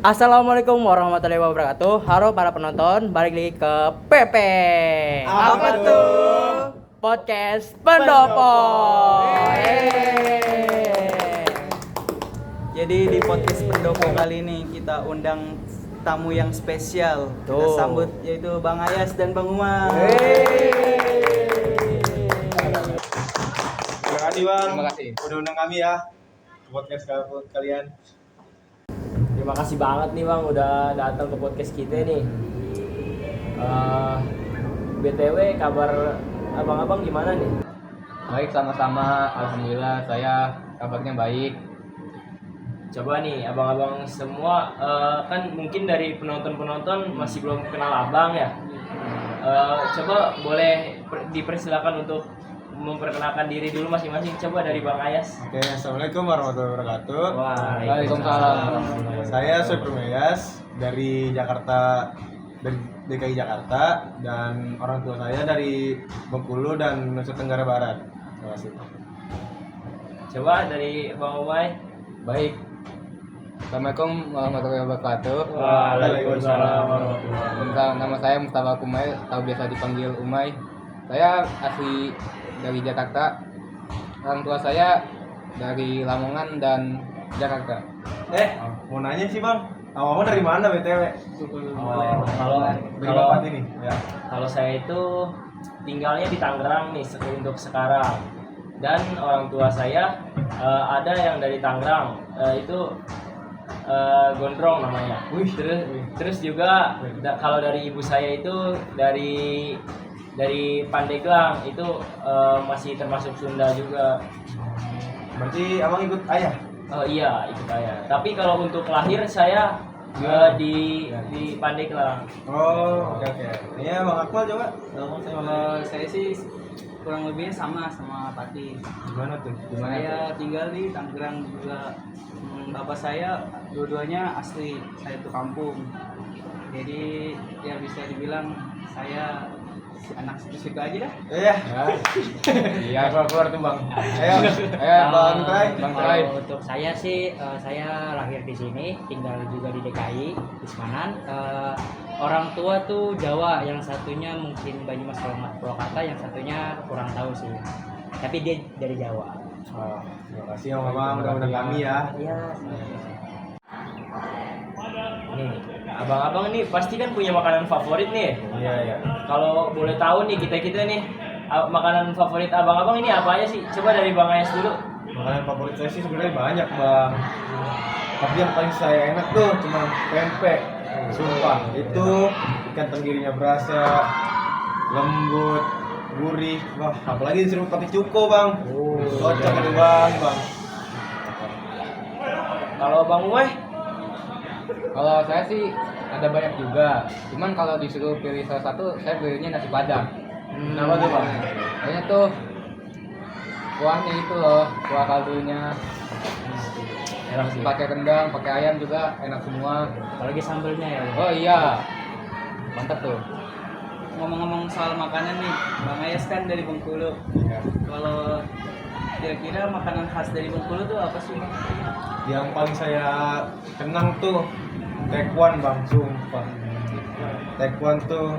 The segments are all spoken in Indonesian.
Assalamualaikum warahmatullahi wabarakatuh. Halo para penonton, balik lagi ke PP. Apa tuh? Podcast Pendopo. Jadi di podcast Pendopo kali ini kita undang tamu yang spesial. Kita Tuh. sambut yaitu Bang Ayas dan Bang Umar. Terima kasih Bang. Terima kasih. Udah undang kami ya ke podcast kalian. Terima kasih banget nih Bang udah datang ke podcast kita nih. BTW kabar abang-abang gimana nih? Baik, sama-sama. Alhamdulillah, saya kabarnya baik. Coba nih abang-abang semua kan mungkin dari penonton-penonton masih belum kenal abang ya. Coba boleh dipersilakan untuk memperkenalkan diri dulu masing-masing. Coba dari Bang Ayas. Oke, assalamualaikum warahmatullahi wabarakatuh. Waalaikumsalam. Saya Soebul Meyas dari Jakarta, dari DKI Jakarta, dan orang tua saya dari Bengkulu dan Nusa Tenggara Barat. Terima kasih. Coba dari Bang Umay. Baik. Assalamualaikum warahmatullahi wabarakatuh. Waalaikumsalam warahmatullahi wabarakatuh. Nama saya Mustafa Kumai, atau biasa dipanggil Umay. Saya asli dari Jakarta. Orang tua saya dari Lamongan dan Jakarta. Mau nanya sih Bang, awalnya dari mana BTW? Dari Bapak ini ya. Kalau saya itu tinggalnya di Tangerang nih untuk sekarang. Dan orang tua saya ada yang dari Tangerang, itu Gondrong namanya. Terus juga kalau dari ibu saya itu dari Pandeglang, itu masih termasuk Sunda juga. Berarti abang ikut ayah? Oh iya, ikut ayah. Tapi kalau untuk lahir saya di Pandeglang. Oh, oke. Iya, Bang Akmal coba. Kalau saya sih kurang lebihnya sama Pati. Gimana tuh? Saya tinggal di Tangerang juga. Bapak saya dua-duanya asli, saya tuh kampung. Jadi ya bisa dibilang saya anak situ aja dah. Iya. Iya, Keluar tuh Bang. Ayo, Bang Trai. Bang Trai. Kalau untuk saya sih, saya lahir di sini, tinggal juga di DKI, di Semanan. Orang tua tuh Jawa, yang satunya mungkin Banyumas Purwakarta, yang satunya kurang tahu sih. Tapi dia dari Jawa. Oh, terima kasih Om Abang udah undang kami ya. Iya. Nih, abang-abang ini pasti kan punya makanan favorit nih. Iya. Kalau boleh tahu nih kita nih makanan favorit abang-abang ini apa aja sih? Coba dari Bang Ayas dulu. Makanan favorit saya sih sebenarnya banyak Bang. Tapi yang paling saya enak tuh cuma pempek. Sumpah, itu ikan tenggirinya berasa, lembut, gurih. Wah, apalagi disuruh pakai cuko Bang. Cocok itu Bang. Kalau Bang Umay, Kalau saya sih ada banyak juga. Cuman kalau disuruh pilih salah satu, saya pilihnya nasi Padang. Kenapa tuh Bang? Kayaknya tuh kuahnya itu loh, kuah kaldunya. enak sih. Pakai rendang, pakai ayam juga enak semua. Apalagi sambelnya ya. Oh iya, mantap tuh. Ngomong-ngomong soal makanan nih, Bang Ayas kan dari Bengkulu. Kalau kira-kira makanan khas dari Bengkulu tuh apa sih Bang? Yang paling saya kenang tuh tekwan Bang, sumpah. Tekwan tuh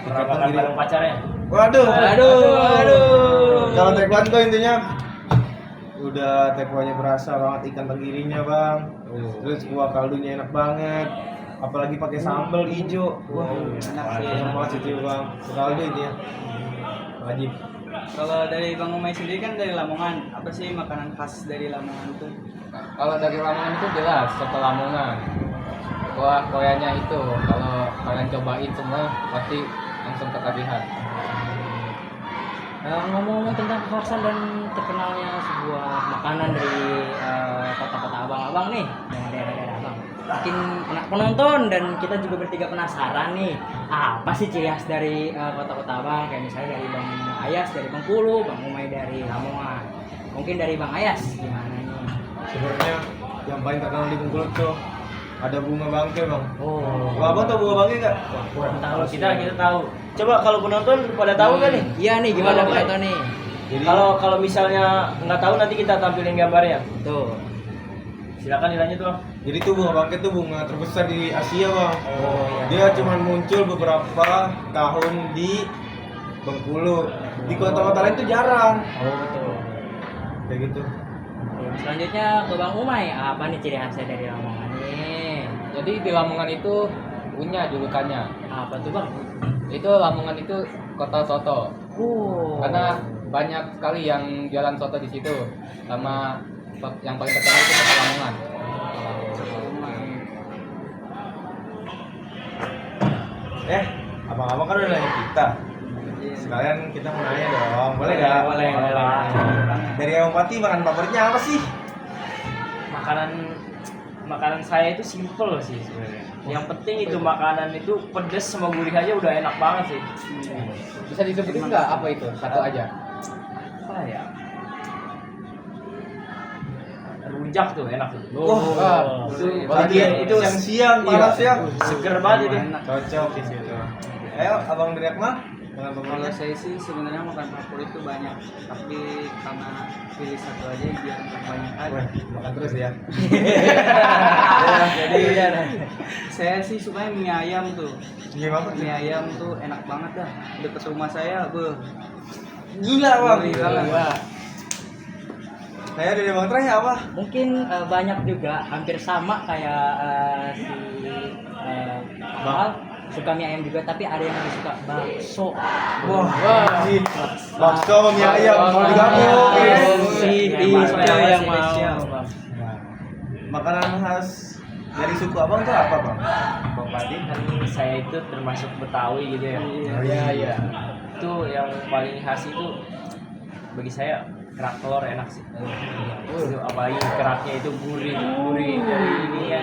ikan Pernah makan tenggiri. bareng pacarnya? Waduh. Aduh. Kalau tekwan tuh intinya udah tekwannya berasa banget, ikan tenggirinya Bang. Terus kuah kaldunya enak banget. Apalagi pakai sambal hijau. Wah, Enak sih. enak banget itu Bang. Kaldu itu ya. Wajib. Kalau dari Bang Umay sendiri kan dari Lamongan, apa sih makanan khas dari Lamongan tuh? Kalau dari Lamongan itu jelas soto Lamongan. Kuah koyanya itu kalau kalian cobain semua pasti langsung ketagihan. Ngomong-ngomong tentang kekhasan dan terkenalnya sebuah makanan dari kota-kota abang-abang nih, dengan daerah-daerah abang. Mungkin penonton dan kita juga bertiga penasaran nih, apa sih ciri khas dari kota-kota abang? Kayak misalnya dari Bang Ayas dari Bengkulu, Bang Umay dari Lamongan. Mungkin dari Bang Ayas gimana nih? Sebenarnya yang paling terkenal di Bengkulu tuh ada bunga bangke Bang. Oh, Abang tau bunga bangke nggak? kurang tahu sih. Kita tahu. Coba kalau penonton pada tahu kan nih? Iya nih, gimana Umay? penonton nih? Jadi Kalau misalnya nggak tahu nanti kita tampilin gambarnya. Tuh. Silakan dilanjut Bang. Jadi tuh bunga bangkai tuh bunga terbesar di Asia bang. Oh iya. Dia cuma muncul beberapa tahun di Bengkulu. Di kota-kota lain tuh jarang. Oh betul. Kayak gitu. Selanjutnya ke Bang Umay, apa nih ciri khasnya dari Lamongan nih? Jadi di Lamongan itu punya julukannya. Apa tuh Bang? Itu Lamongan itu kota soto. Oh. Karena banyak sekali yang jualan soto di situ. Sama yang paling terkenal itu kota Lamongan. Abang-abang kan udah nanya kita. Sekalian kita mau nanya dong, boleh nggak? Boleh. Dari Abang Pati makan favoritnya apa sih? Makanan saya itu simple sih sebenarnya. Yang penting itu makanan itu pedes sama gurih aja udah enak banget sih. Bisa disebutin nggak apa itu? Satu aja. Apa ya? Rujak tuh enak tuh. Wah, Itu siang-siang iya, panas ya. seger banget itu. Enak. Cocok di situ. Ayo, Abang dari Akmal, makan Kalau favoritnya. saya sih sebenarnya makan favorit itu banyak, tapi karena pilih satu aja biar kebanyakan. Wah, makan terus ya. Jadi saya sih sukanya mie ayam tuh. Gimana? Mie ayam tuh enak banget dah. Dekat rumah saya, Gila bang. Gila. Saya dari Bang Tray apa? Mungkin banyak juga, hampir sama kayak si Bang suka mie ayam juga, tapi ada yang lebih suka bakso. Wah, anjing. Bakso sama mie ayam mau digabung. Itu yang mau. Nah, makanan khas dari suku Abang tuh apa bang? Bang Padi kan saya itu termasuk Betawi gitu ya. Iya. Itu yang paling khas itu bagi saya kerak telur enak sih. Itu apalagi keraknya itu gurih dari ini ya.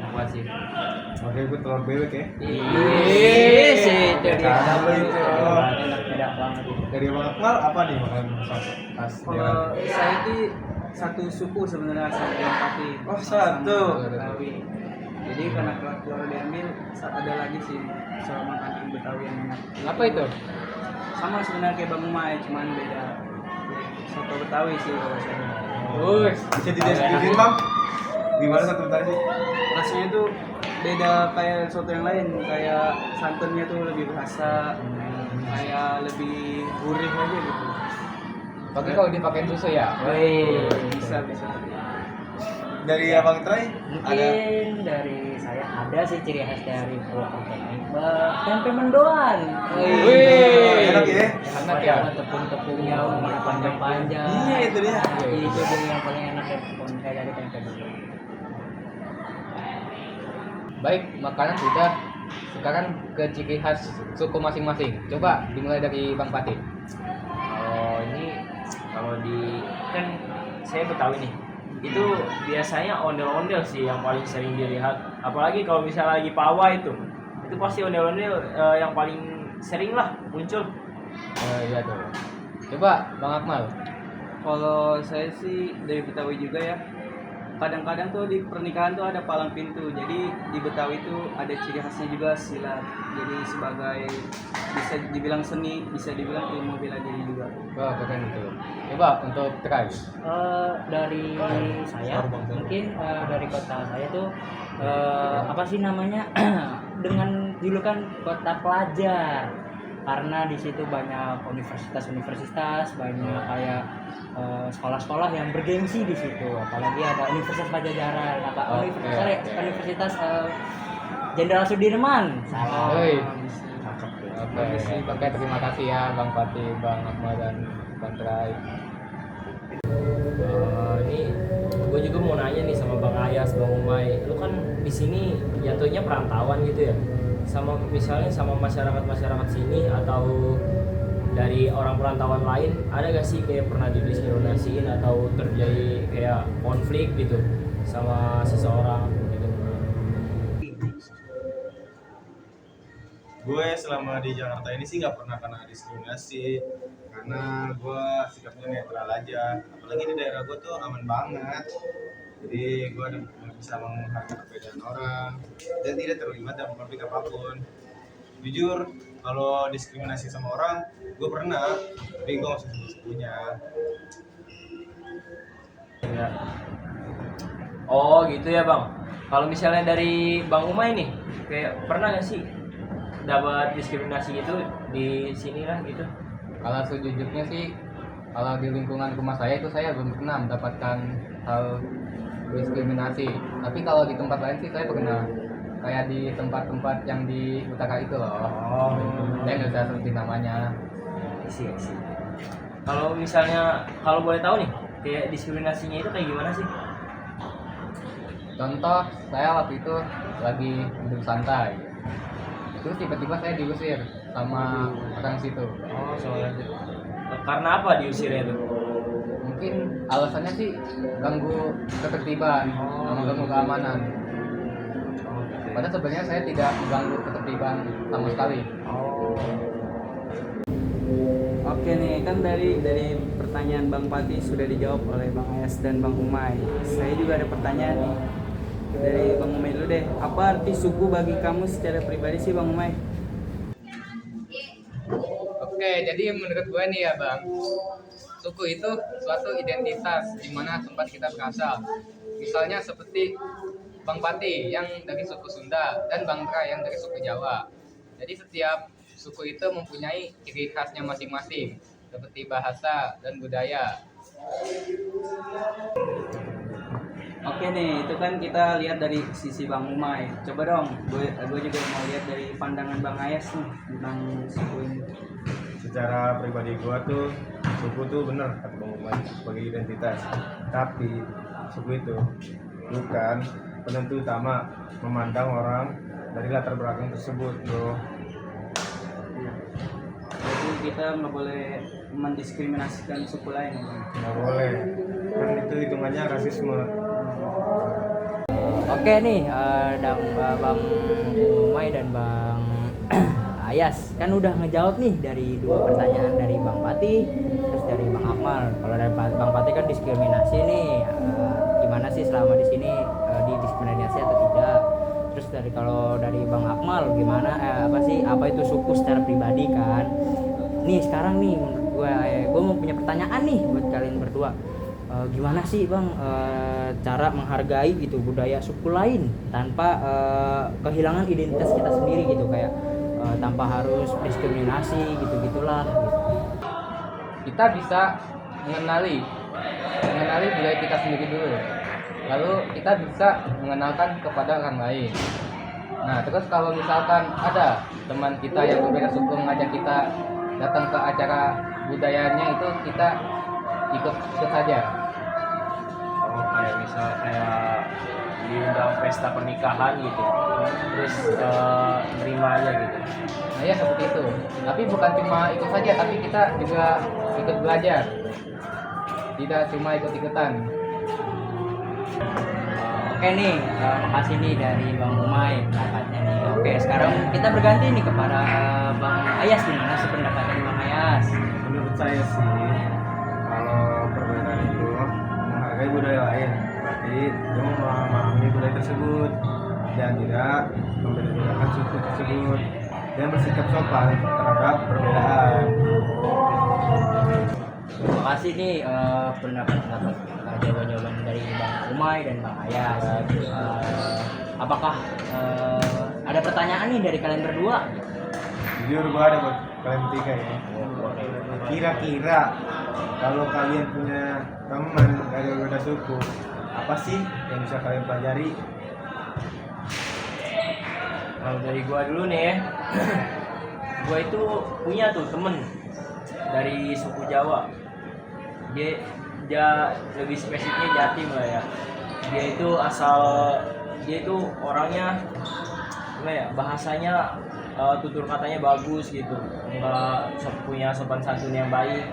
Enak banget sih. Oke, gue telur bebek ya. Iya sih, itu dia. Sama itu. Enak banget itu. Dari Bang Akmal apa nih makanan khas daerah? Kalau saya itu satu suku sebenarnya sama yang Pati. Oh, satu. Betawi. Jadi karena keluar diambil, ada lagi sih soal makanan Betawi yang enak. Apa itu? Sama sebenarnya kayak Bang Umay, cuman beda. Soto Betawi sih kalau saya. Bisa dideskripsiin bang? Gimana satu bentar sih? Rasanya tuh beda kayak soto yang lain, kayak santannya tuh lebih berasa, kayak lebih gurih aja gitu. Tapi kalau dipakai susu ya. Bisa. Dari Abang Tray ada? Mungkin dari saya ada sih ciri khas dari tempe mendoan. Wih. Enak ya? Enak ya. Tepung-tepungnya warna panjang-panjang. Iya, itu dia. Itu dia yang paling enak dari tempe mendoan. Baik, makanan sudah. Sekarang ke ciri khas suku masing-masing. Coba dimulai dari Bang Pati. Oh ini kalau di kan saya Betawi nih. Itu biasanya ondel-ondel sih yang paling sering dilihat. Apalagi kalau misalnya lagi pawai itu pasti ondel-ondel yang paling sering lah muncul. Iya tuh. Coba Bang Akmal. Kalau saya sih dari Betawi juga ya. Kadang-kadang tuh di pernikahan tuh ada palang pintu. Jadi di Betawi itu ada ciri khasnya juga silat. Jadi sebagai bisa dibilang seni, bisa dibilang ilmu bela diri juga. Wah, keren itu. Coba untuk try. Dari saya mungkin dari kota saya tuh apa sih namanya dengan julukan kota pelajar, karena di situ banyak universitas banyak kayak sekolah-sekolah yang bergengsi di situ, apalagi ada Universitas Pajajaran, Universitas Jenderal Sudirman. Woi. Oke, terima kasih ya Bang Pati, Bang Akmal dan Bang Trai. Ini gue juga mau nanya nih sama Bang Ayas, Bang Umay, lu kan di sini jatuhnya perantauan gitu ya, sama misalnya sama masyarakat sini atau dari orang perantauan lain, ada gak sih kayak pernah didiskriminasiin atau terjadi kayak konflik gitu sama seseorang gitu? Gue selama di Jakarta ini sih nggak pernah kena diskriminasi karena gue sikapnya netral aja. Apalagi di daerah gue tuh aman banget. Jadi gue bisa menghargai perbedaan orang dan tidak terlibat dalam konflik apapun. Jujur, kalau diskriminasi sama orang, gue pernah, tapi gue nggak usah sebut-sebutnya. Ya. Oh gitu ya bang. Kalau misalnya dari Bang Umay nih, kayak pernah nggak sih dapat diskriminasi gitu di sini lah gitu? Kalau sejujurnya sih, kalau di lingkungan rumah saya itu saya belum pernah mendapatkan hal diskriminasi. Tapi kalau di tempat lain sih saya pernah, kayak di tempat-tempat yang di utara itu loh. Oh, Saya nggak bisa sebutin namanya. sih. Kalau misalnya, kalau boleh tahu nih, kayak diskriminasinya itu kayak gimana sih? Contoh, saya waktu itu lagi duduk santai, terus tiba-tiba saya diusir sama orang situ. Oh, soalnya itu. Karena apa diusirnya itu? Mungkin alasannya sih ganggu ketertiban, sama ganggu keamanan. Padahal sebenarnya saya tidak mengganggu ketertiban sama sekali. Oke nih, kan dari pertanyaan Bang Pati sudah dijawab oleh Bang Ayas dan Bang Umay. Saya juga ada pertanyaan nih dari Bang Umay dulu deh. Apa arti suku bagi kamu secara pribadi sih Bang Umay? Oke, jadi menurut gue nih ya bang, suku itu suatu identitas di mana tempat kita berasal. Misalnya seperti Bang Pati yang dari suku Sunda dan Bang Tra yang dari suku Jawa. Jadi setiap suku itu mempunyai ciri khasnya masing-masing, seperti bahasa dan budaya. Oke nih, itu kan kita lihat dari sisi Bang Umay. Coba dong, gue juga mau lihat dari pandangan Bang Ayas nih tentang suku ini. Secara pribadi gua tuh suku tuh bener kata Bang Umay sebagai identitas, tapi suku itu bukan penentu utama memandang orang dari latar belakang tersebut, bro. Jadi kita nggak boleh mendiskriminasikan suku lain. Nggak boleh, kan itu hitungannya rasisme. Oke nih, Bang Umay dan Bang Ayas kan udah ngejawab nih dari dua pertanyaan dari Bang Pati terus dari Bang Akmal. Kalau dari Bang Pati kan diskriminasi nih, gimana sih selama di sini didiskriminasi atau tidak? Terus kalau dari Bang Akmal gimana, apa itu suku secara pribadi kan? Nih sekarang nih menurut gue mau punya pertanyaan nih buat kalian berdua. Gimana sih bang cara menghargai gitu budaya suku lain tanpa kehilangan identitas kita sendiri gitu, kayak tanpa harus diskriminasi gitu-gitulah gitu. Kita bisa mengenali budaya kita sendiri dulu, lalu kita bisa mengenalkan kepada orang lain. Nah terus kalau misalkan ada teman kita yang berbeda suku mengajak kita datang ke acara budayanya, itu kita ikut saja. Oh, kayak misal kayak diundang pesta pernikahan gitu, terus nerima aja gitu. Nah ya seperti itu. Tapi bukan cuma ikut saja, tapi kita juga ikut belajar. Tidak cuma ikut-ikutan. Oke nih, makasih nih dari Bang Umay pendapatnya nih. Oke, sekarang kita berganti nih kepada Bang Ayas. Gimana sih pendapatnya Bang Ayas? Menurut saya sih, kalau perbedaan itu menghargai budaya lain, berarti dia memahami budaya tersebut dan tidak membeda-bedakan suku tersebut dan bersikap sopan terhadap perbedaan. Terima kasih nih pendapat jawaban-jawaban dari Bang Umay dan Bang Ayas. Apakah ada pertanyaan nih dari kalian berdua? Jujur gua ada buat kalian bertiga ya. Kira-kira kalau kalian punya teman dari berbeda suku, apa sih yang bisa kalian pelajari? Kalau dari gua dulu nih ya, gua itu punya tuh temen dari suku Jawa. Dia lebih spesifiknya Jatim lah ya. Dia itu orangnya gimana ya, bahasanya tutur katanya bagus gitu, nggak punya sopan santun yang baik.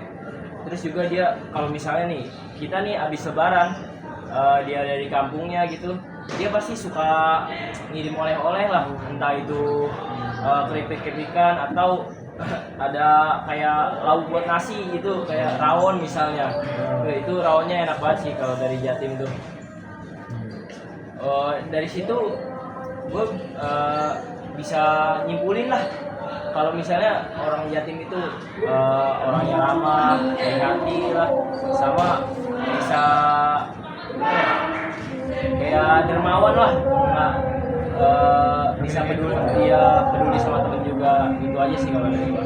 Terus juga dia kalau misalnya nih kita nih abis lebaran, dia dari kampungnya gitu, dia pasti suka ngirim oleh-oleh lah, entah itu keripik-keripikan atau ada kayak lauk buat nasi gitu, kayak rawon misalnya. Itu rawonnya enak banget sih kalau dari Jatim tuh. Dari situ gue bisa nyimpulin lah kalau misalnya orang Jatim itu orangnya ramah, baik hati lah, sama bisa kayak dermawan lah, nggak bisa peduli sama temen juga, gitu aja sih kalau dari gua.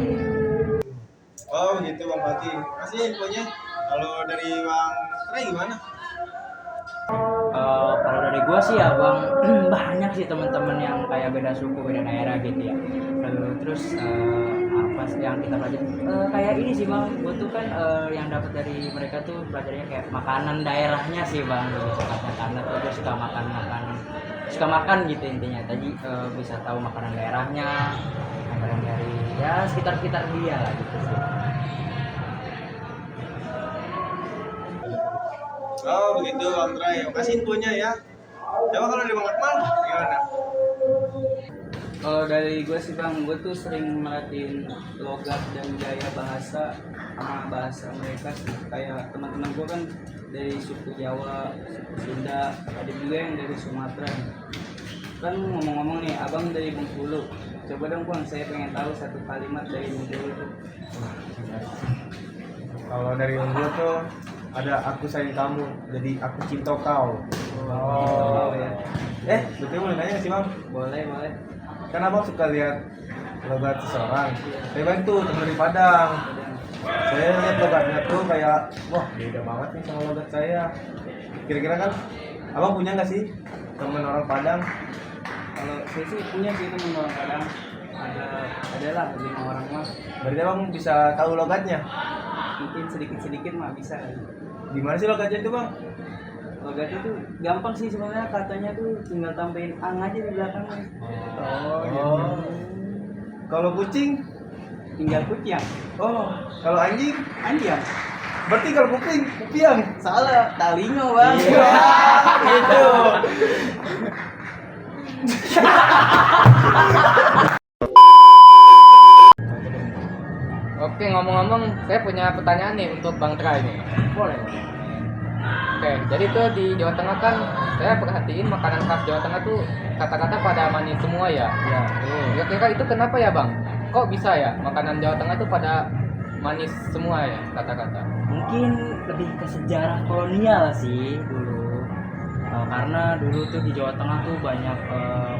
Oh gitu Bang Fatih. Masih infonya. Kalau dari Bang Ray gimana? Kalau dari gua sih ya bang, banyak sih teman-teman yang kayak beda suku, beda daerah gitu ya. Terus apa sih yang kita pelajari? Kayak ini sih bang, gua tuh kan yang dapat dari mereka tuh belajarnya kayak makanan daerahnya sih bang, lebih tepatnya karena tuh gua suka makan gitu intinya. Tadi bisa tahu makanan daerahnya, makanan dari ya sekitar dia lah gitu sih. Oh begitu Bang Ray. Makasih infonya ya. Coba kalau dari Bang Akmal gimana? Kalau dari gue sih bang, gue tuh sering merhatiin logat dan gaya bahasa sama bahasa mereka sih. Kayak teman-teman gue kan dari suku Jawa, suku Sunda, ada juga yang dari Sumatera. Kan ngomong-ngomong nih, abang dari Bengkulu. Coba dong bang, saya pengen tahu satu kalimat dari Bengkulu tuh. Kalau dari Bengkulu tuh ada aku sayang kamu, jadi aku cinta kau. Oh ya, Betul boleh nanya nggak sih Bang? boleh. Kan Abang suka lihat logat seseorang. Saya Bang tuh teman dari Padang. Saya lihat logatnya tuh kayak, wah beda banget nih sama logat saya. Kira-kira kan Abang punya nggak sih teman orang Padang? Kalau saya sih punya sih teman orang Padang. Adalah 5 orang mah. Berarti Abang bisa tahu logatnya. Mungkin sedikit-sedikit mah bisa. Gimana sih logatnya itu Bang? Logatnya tuh gampang sih sebenarnya, katanya tuh tinggal tambahin ang aja di belakangnya. Oh. Kalau kucing? Tinggal kuciang. Oh. Kalau anjing? Anjing. Berarti kalau kuping, kupiang. Salah, talingo bang. Gitu. Oke, ngomong-ngomong, saya punya pertanyaan nih untuk Bang Trai nih. Boleh. Oke, jadi tuh di Jawa Tengah kan saya perhatiin makanan khas Jawa Tengah tuh kata-kata pada manis semua ya. Ya. Kira-kira itu kenapa ya Bang? Kok bisa ya makanan Jawa Tengah tuh pada manis semua ya kata-kata? Mungkin lebih ke sejarah kolonial sih dulu. Karena dulu tuh di Jawa Tengah tuh banyak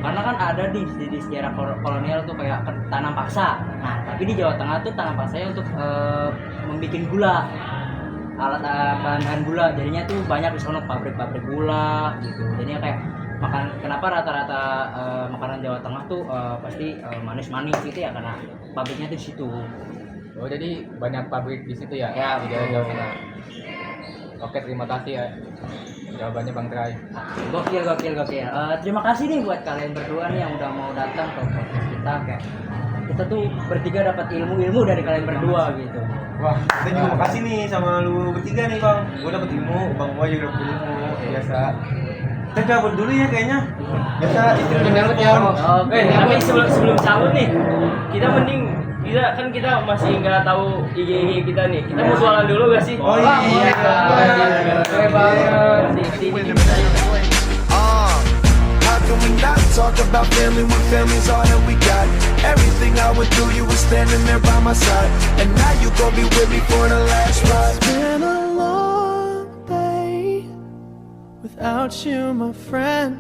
karena kan ada di sejarah kolonial tuh kayak tanam paksa. Nah, tapi di Jawa Tengah tuh tanam paksanya untuk membuat gula. Bahan gula, jadinya tuh banyak di sana pabrik-pabrik gula gitu. Jadinya kayak kenapa rata-rata makanan Jawa Tengah tuh pasti manis-manis gitu ya, karena pabriknya tuh di situ. Oh, jadi banyak pabrik di situ ya? Ya, di betul. Jawa Tengah. Oke, terima kasih ya jawabannya Bang Trai. Gokil. Terima kasih nih buat kalian berdua nih yang udah mau datang ke podcast kita. Kayak kita tuh bertiga dapat ilmu dari kalian berdua gitu. Wah, kita juga makasih nih sama lu bertiga nih Bang. Gua dapet ilmu, Bang Boy juga dapet ilmu. Biasa. Kita cabut dulu ya kayaknya. Biasa istirahat Cabut ya, telepon. Bang. Tapi sebelum cabut nih, kita masih nggak tahu IG kita nih. Kita mau jualan dulu gak sih? Oh iya. Boleh banget. How can we not talk about family when family's all that we got? Everything I went through, you were standing there by my side, and now you gon' be with me for the last ride. It's been a long day without you, my friend,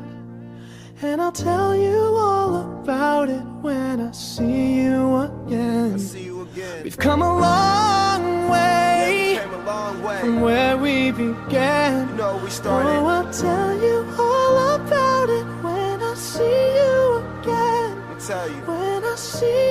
and I'll tell you all about it when I see you again. See you again. We've come a long way Came a long way. from where we began. You know we started. Oh, I'll tell you all about it when I see you again. Let me tell you. When I see